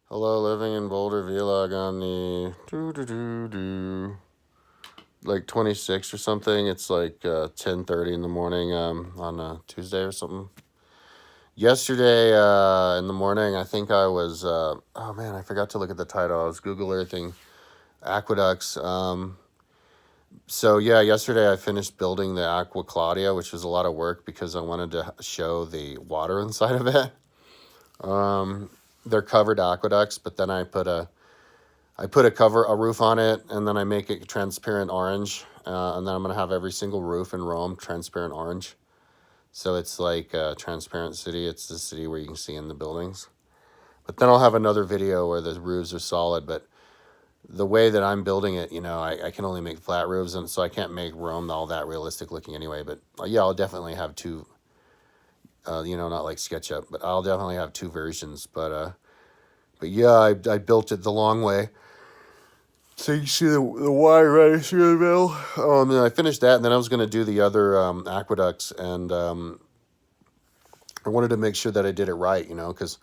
Hello, living in Boulder vlog on the like 26 or something. It's like 10:30 in the morning on a Tuesday or something. Yesterday in the morning, I think I was oh man, I forgot to look at the title. I was Google Earthing aqueducts. So yeah, yesterday I finished building the Aqua Claudia, which was a lot of work because I wanted to show the water inside of it. Um, they're covered aqueducts, but then I put a roof on it, and then I make it transparent orange, and then I'm gonna have every single roof in Rome transparent orange. So it's like a transparent city. It's the city where you can see in the buildings. But then I'll have another video where the roofs are solid. But the way that I'm building it, I can only make flat roofs, and so I can't make Rome all that realistic looking anyway. But yeah, I'll definitely have two. Not like SketchUp, but I'll definitely have two versions. But yeah, I built it the long way. So you see the wire right through the middle. And I finished that, and then I was going to do the other aqueducts, and I wanted to make sure that I did it right, because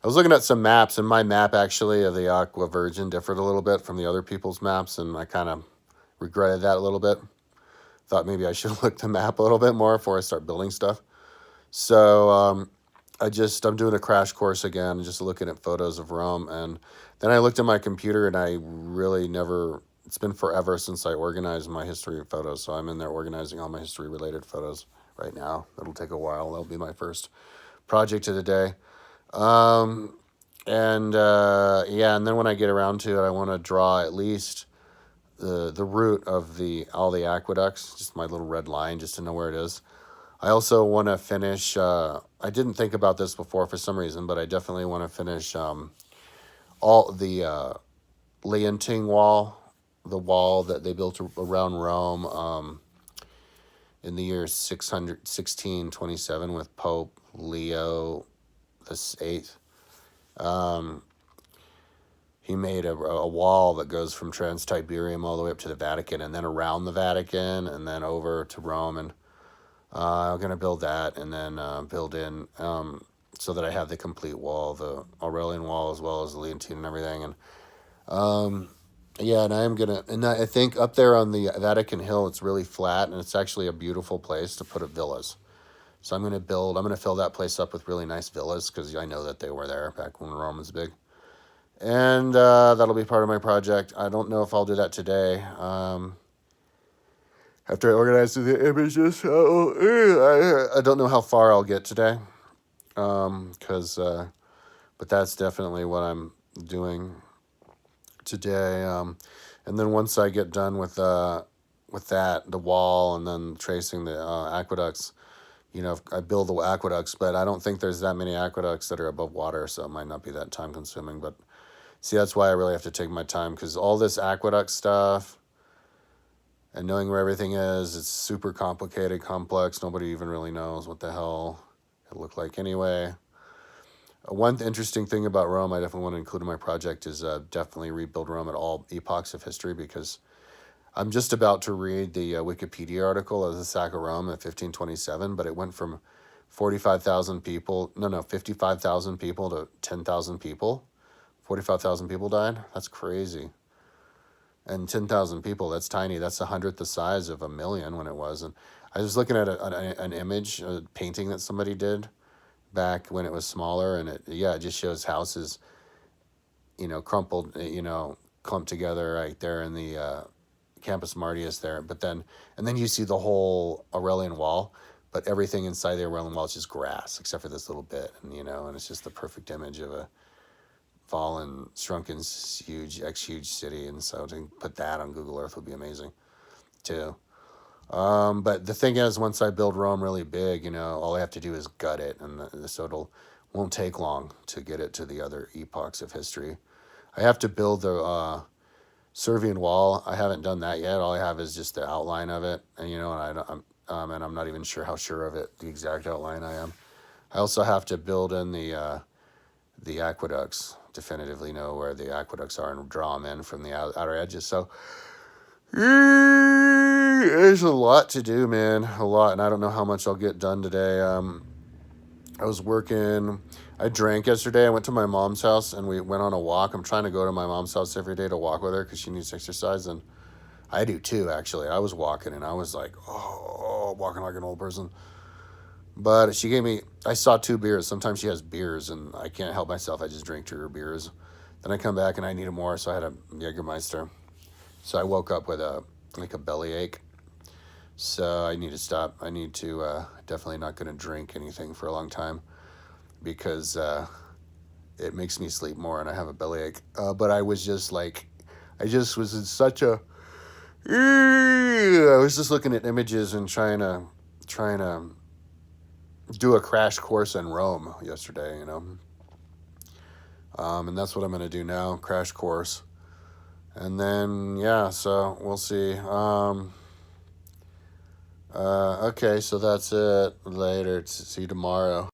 I was looking at some maps, and my map actually of the Aqua Virgin differed a little bit from the other people's maps, and I kind of regretted that a little bit. Thought maybe I should look the map a little bit more before I start building stuff. So I'm doing a crash course again, just looking at photos of Rome, and then I looked at my computer, and I really never. It's been forever since I organized my history of photos, so I'm in there organizing all my history related photos right now. It'll take a while. That'll be my first project of the day. Um, and yeah, and then when I get around to it, I want to draw at least the route of all the aqueducts, just my little red line, just to know where it is. I also want to finish. I didn't think about this before for some reason, but I definitely want to finish all the Leontine wall, the wall that they built around Rome in the year 1627 with Pope Leo the Eighth. He made a wall that goes from Trans-Tiberium all the way up to the Vatican, and then around the Vatican, and then over to Rome, and I'm going to build that, and then build in so that I have the complete wall, the Aurelian wall, as well as the Leontine and everything. And yeah, and I think up there on the Vatican Hill, it's really flat, and it's actually a beautiful place to put up villas. So I'm going to fill that place up with really nice villas, because I know that they were there back when Rome was big. And that'll be part of my project. I don't know if I'll do that today. After I organize the images, I don't know how far I'll get today. But that's definitely what I'm doing today. And then once I get done with that, the wall, and then tracing the aqueducts, I build the aqueducts, but I don't think there's that many aqueducts that are above water, so it might not be that time consuming. But see, that's why I really have to take my time, because all this aqueduct stuff and knowing where everything is, it's super complicated, complex. Nobody even really knows what the hell it looked like anyway. One interesting thing about Rome I definitely want to include in my project is definitely rebuild Rome at all epochs of history, because I'm just about to read the Wikipedia article of the sack of Rome in 1527, but it went from 55,000 people to 10,000 people. 45,000 people died. That's crazy. And 10,000 people, that's tiny. That's 100th the size of a million when it was. And I was looking at an image, a painting that somebody did back when it was smaller, and it just shows houses, crumpled, clumped together right there in the Campus Martius there. And then you see the whole Aurelian wall, but everything inside the Aurelian wall is just grass, except for this little bit, and it's just the perfect image of a fallen, shrunken, huge city. And so to put that on Google Earth would be amazing too. But the thing is, once I build Rome really big, all I have to do is gut it, and so won't take long to get it to the other epochs of history. I have to build the Servian wall. I haven't done that yet. All I have is just the outline of it, and and I'm not even sure how sure of it, the exact outline I am. I also have to build in the aqueducts, definitively know where the aqueducts are, and draw them in from the outer edges. So there's a lot to do, man, a lot, and I don't know how much I'll get done today. I was working. I drank yesterday. I went to my mom's house and we went on a walk. I'm trying to go to my mom's house every day to walk with her because she needs exercise, and I do too, actually. I was walking and I was like, oh, walking like an old person. But she gave me, I saw 2 beers. Sometimes she has beers and I can't help myself. I just drink 2 beers. Then I come back and I needed more, so I had a Jägermeister. So I woke up with a belly ache. So I need to stop. I need to definitely not going to drink anything for a long time because it makes me sleep more and I have a bellyache. But I was just like, I just was in such a. I was just looking at images and trying to do a crash course in Rome yesterday, and that's what I'm gonna do now, crash course, and then yeah, so we'll see. Okay, so that's it. Later. See you tomorrow.